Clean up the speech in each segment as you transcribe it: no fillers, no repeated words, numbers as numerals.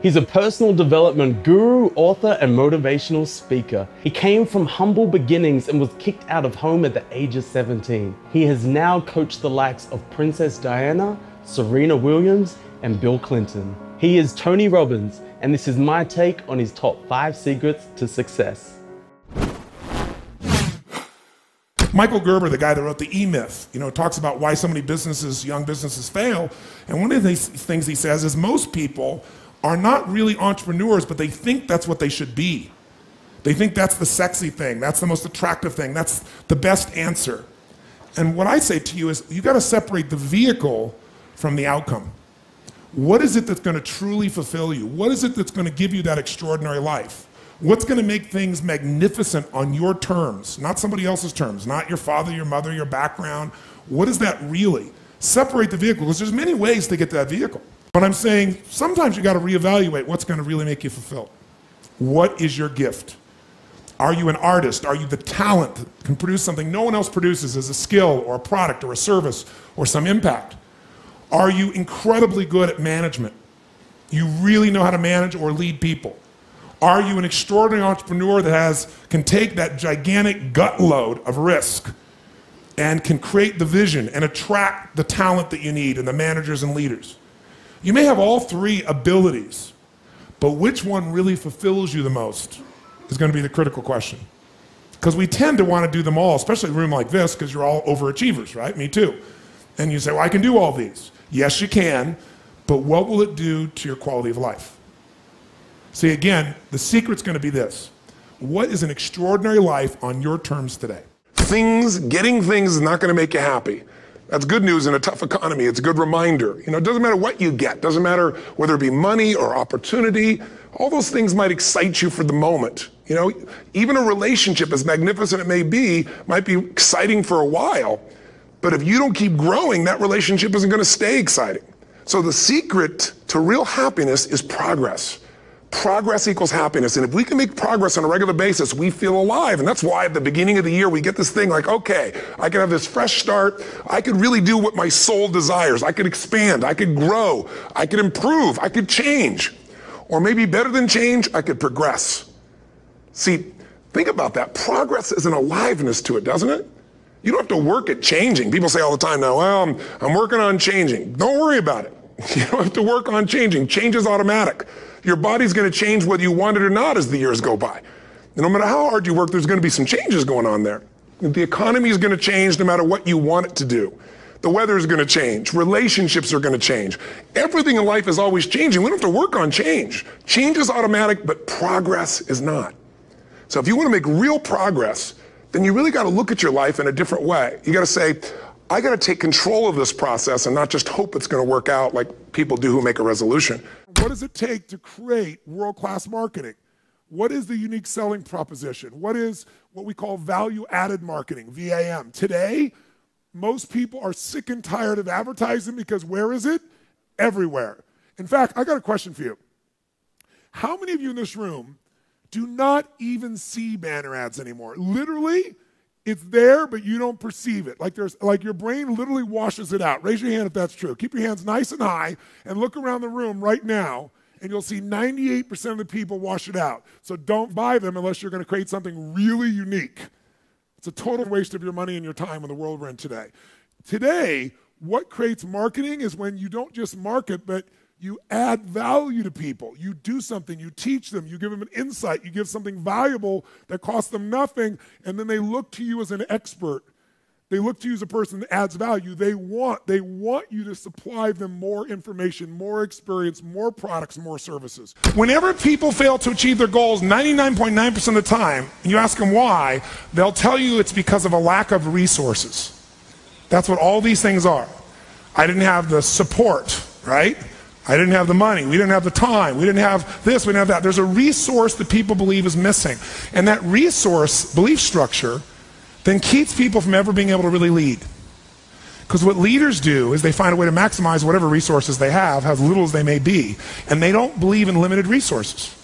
He's a personal development guru, author, and motivational speaker. He came from humble beginnings and was kicked out of home at the age of 17. He has now coached the likes of Princess Diana, Serena Williams, and Bill Clinton. He is Tony Robbins, and this is my take on his top 5 secrets to success. Michael Gerber, the guy that wrote the EMyth, talks about why so many businesses, young businesses fail. And one of the things he says is most people are not really entrepreneurs, but they think that's what they should be. They think that's the sexy thing, that's the most attractive thing, that's the best answer. And what I say to you is you gotta separate the vehicle from the outcome. What is it that's gonna truly fulfill you? What is it that's gonna give you that extraordinary life? What's gonna make things magnificent on your terms, not somebody else's terms, not your father, your mother, your background. What is that really? Separate the vehicle, because there's many ways to get to that vehicle. But I'm saying sometimes you got to reevaluate what's going to really make you fulfilled. What is your gift? Are you an artist? Are you the talent that can produce something no one else produces as a skill or a product or a service or some impact? Are you incredibly good at management? You really know how to manage or lead people? Are you an extraordinary entrepreneur that can take that gigantic gut load of risk and can create the vision and attract the talent that you need and the managers and leaders? You may have all 3 abilities, but which one really fulfills you the most is going to be the critical question. Because we tend to want to do them all, especially in a room like this, because you're all overachievers, right? Me too. And you say, well, I can do all these. Yes, you can, but what will it do to your quality of life? See, again, the secret's going to be this. What is an extraordinary life on your terms today? Getting things is not going to make you happy. That's good news in a tough economy. It's a good reminder. It doesn't matter what you get. Doesn't matter whether it be money or opportunity. All those things might excite you for the moment. Even a relationship, as magnificent it may be, might be exciting for a while. But if you don't keep growing, that relationship isn't going to stay exciting. So the secret to real happiness is progress. Progress equals happiness. And if we can make progress on a regular basis, we feel alive. And that's why at the beginning of the year, we get this thing like, okay, I can have this fresh start. I could really do what my soul desires. I could expand. I could grow. I could improve. I could change. Or maybe better than change, I could progress. See, think about that. Progress is an aliveness to it, doesn't it? You don't have to work at changing. People say all the time now, well, I'm working on changing. Don't worry about it. You don't have to work on changing. Change is automatic. Your body's going to change whether you want it or not as the years go by. And no matter how hard you work, there's going to be some changes going on there. The economy is going to change no matter what you want it to do. The weather is going to change. Relationships are going to change. Everything in life is always changing. We don't have to work on change. Change is automatic, but progress is not. So if you want to make real progress, then you really got to look at your life in a different way. You got to say, I got to take control of this process and not just hope it's going to work out like people do who make a resolution. What does it take to create world-class marketing? What is the unique selling proposition? What is what we call value-added marketing, VAM? Today, most people are sick and tired of advertising because where is it? Everywhere. In fact, I got a question for you. How many of you in this room do not even see banner ads anymore? Literally, it's there, but you don't perceive it. Like your brain literally washes it out. Raise your hand if that's true. Keep your hands nice and high and look around the room right now, and you'll see 98% of the people wash it out. So don't buy them unless you're going to create something really unique. It's a total waste of your money and your time in the world we're in today. Today, what creates marketing is when you don't just market, but you add value to people. You do something, you teach them, you give them an insight, you give something valuable that costs them nothing, and then they look to you as an expert. They look to you as a person that adds value. They want you to supply them more information, more experience, more products, more services. Whenever people fail to achieve their goals, 99.9% of the time, and you ask them why, they'll tell you it's because of a lack of resources. That's what all these things are. I didn't have the support, right? I didn't have the money, we didn't have the time, we didn't have this, we didn't have that. There's a resource that people believe is missing. And that resource belief structure then keeps people from ever being able to really lead. Because what leaders do is they find a way to maximize whatever resources they have, as little as they may be, and they don't believe in limited resources.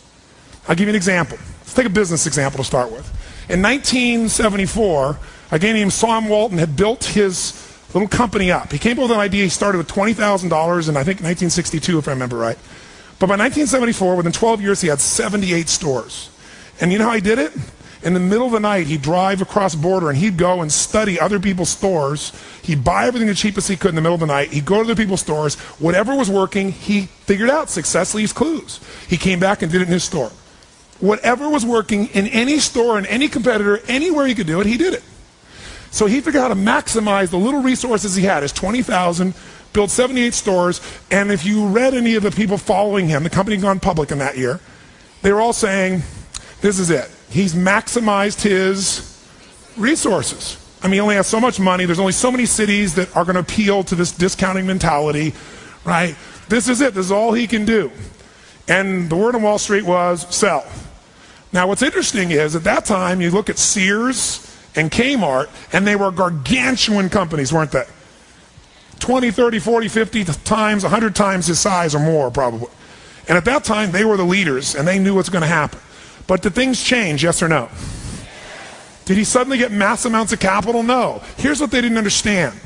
I'll give you an example. Let's take a business example to start with. In 1974, a guy named Sam Walton had built his little company up. He came up with an idea. He started with $20,000 in, I think, 1962, if I remember right. But by 1974, within 12 years, he had 78 stores. And you know how he did it? In the middle of the night, he'd drive across the border and he'd go and study other people's stores. He'd buy everything the cheapest he could in the middle of the night. He'd go to other people's stores. Whatever was working, he figured out success leaves clues. He came back and did it in his store. Whatever was working in any store, in any competitor, anywhere he could do it, he did it. So he figured out how to maximize the little resources he had, his 20,000, built 78 stores, and if you read any of the people following him, the company had gone public in that year, they were all saying, this is it. He's maximized his resources. I mean, he only has so much money. There's only so many cities that are going to appeal to this discounting mentality, right? This is it. This is all he can do. And the word on Wall Street was sell. Now, what's interesting is at that time, you look at Sears and Kmart, and they were gargantuan companies, weren't they? 20, 30, 40, 50 times, 100 times his size or more, probably. And at that time, they were the leaders, and they knew what's going to happen. But did things change, yes or no? Did he suddenly get mass amounts of capital? No. Here's what they didn't understand.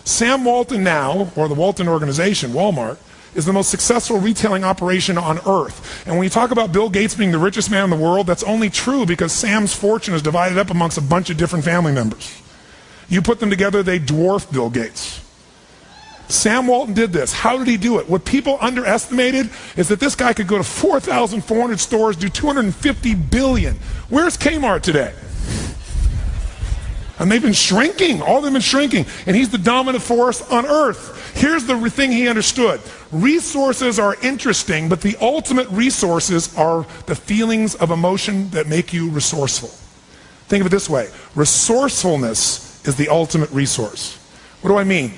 Sam Walton now, or the Walton organization, Walmart, is the most successful retailing operation on earth. And when you talk about Bill Gates being the richest man in the world, that's only true because Sam's fortune is divided up amongst a bunch of different family members. You put them together, they dwarf Bill Gates. Sam Walton did this. How did he do it? What people underestimated is that this guy could go to 4,400 stores, do $250 billion. Where's Kmart today? And they've been shrinking. All of them have been shrinking. And he's the dominant force on earth. Here's the thing he understood. Resources are interesting, but the ultimate resources are the feelings of emotion that make you resourceful. Think of it this way. Resourcefulness is the ultimate resource. What do I mean?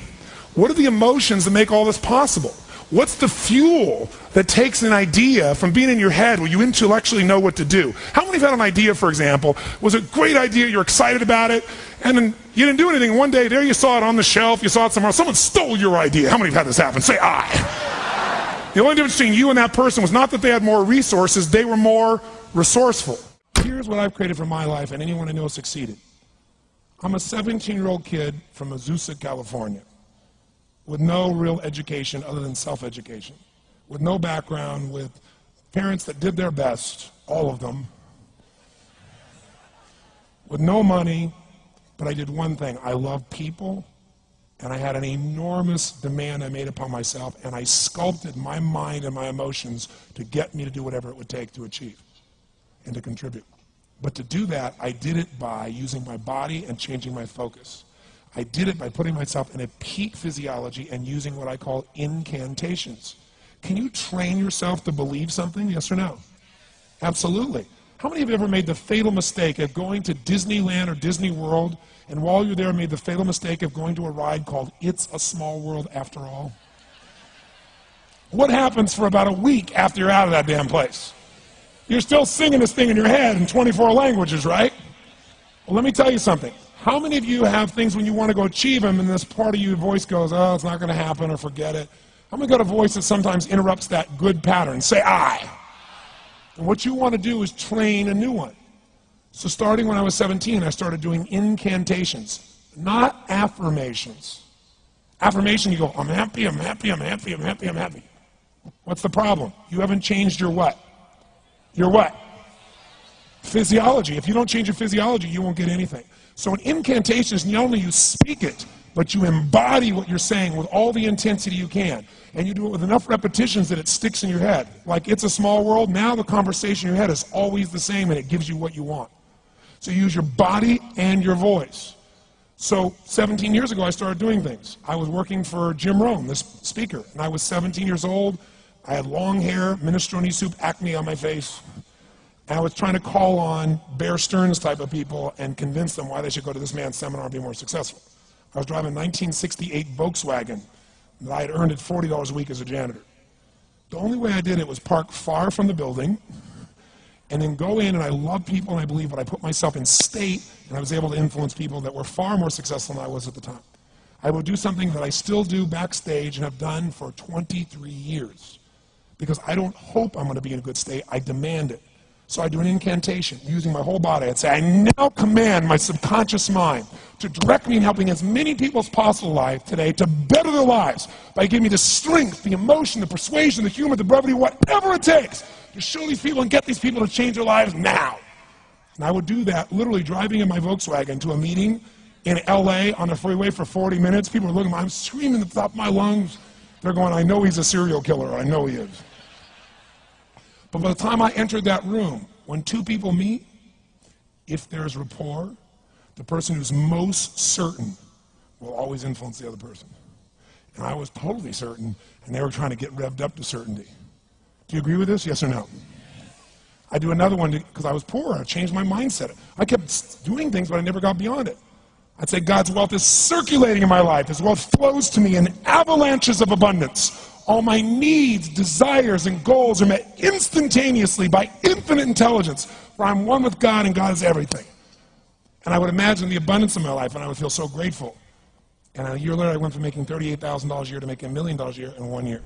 What are the emotions that make all this possible? What's the fuel that takes an idea from being in your head where you intellectually know what to do? How many have had an idea, for example, was a great idea, you're excited about it, and then you didn't do anything. One day, there you saw it on the shelf, you saw it somewhere, someone stole your idea. How many have had this happen? Say, I. The only difference between you and that person was not that they had more resources, they were more resourceful. Here's what I've created for my life, and anyone I know succeeded. I'm a 17-year-old kid from Azusa, California, with no real education other than self-education, with no background, with parents that did their best, all of them, with no money, but I did one thing. I loved people, and I had an enormous demand I made upon myself, and I sculpted my mind and my emotions to get me to do whatever it would take to achieve and to contribute. But to do that, I did it by using my body and changing my focus. I did it by putting myself in a peak physiology and using what I call incantations. Can you train yourself to believe something, yes or no? Absolutely. How many have ever made the fatal mistake of going to Disneyland or Disney World, and while you're there made the fatal mistake of going to a ride called It's a Small World After All? What happens for about a week after you're out of that damn place? You're still singing this thing in your head in 24 languages, right? Well, let me tell you something. How many of you have things when you want to go achieve them and this part of your voice goes, oh, it's not going to happen, or forget it? How many got a voice that sometimes interrupts that good pattern? Say, I. And what you want to do is train a new one. So starting when I was 17, I started doing incantations, not affirmations. Affirmation, you go, I'm happy, I'm happy, I'm happy, I'm happy, I'm happy. What's the problem? You haven't changed your what? Your what? Physiology. If you don't change your physiology, you won't get anything. So in incantations, not only you speak it, but you embody what you're saying with all the intensity you can. And you do it with enough repetitions that it sticks in your head. Like It's a Small World, now the conversation in your head is always the same and it gives you what you want. So you use your body and your voice. So 17 years ago, I started doing things. I was working for Jim Rohn, this speaker, and I was 17 years old. I had long hair, minestrone soup, acne on my face. And I was trying to call on Bear Stearns type of people and convince them why they should go to this man's seminar and be more successful. I was driving a 1968 Volkswagen that I had earned at $40 a week as a janitor. The only way I did it was park far from the building and then go in, and I love people and I believe, but I put myself in state, and I was able to influence people that were far more successful than I was at the time. I would do something that I still do backstage and have done for 23 years because I don't hope I'm going to be in a good state, I demand it. So I do an incantation using my whole body. I'd say, I now command my subconscious mind to direct me in helping as many people as possible alive today to better their lives by giving me the strength, the emotion, the persuasion, the humor, the brevity, whatever it takes to show these people and get these people to change their lives now. And I would do that literally driving in my Volkswagen to a meeting in LA on the freeway for 40 minutes. People are looking at me, I'm screaming at the top of my lungs. They're going, I know he's a serial killer. I know he is. But by the time I entered that room, when two people meet, if there's rapport, the person who's most certain will always influence the other person. And I was totally certain, and they were trying to get revved up to certainty. Do you agree with this? Yes or no? I do another one because I was poor. I changed my mindset. I kept doing things, but I never got beyond it. I'd say God's wealth is circulating in my life. His wealth flows to me in avalanches of abundance. All my needs, desires, and goals are met instantaneously by infinite intelligence, for I'm one with God and God is everything. And I would imagine the abundance in my life, and I would feel so grateful. And a year later, I went from making $38,000 a year to making $1 million a year in 1 year.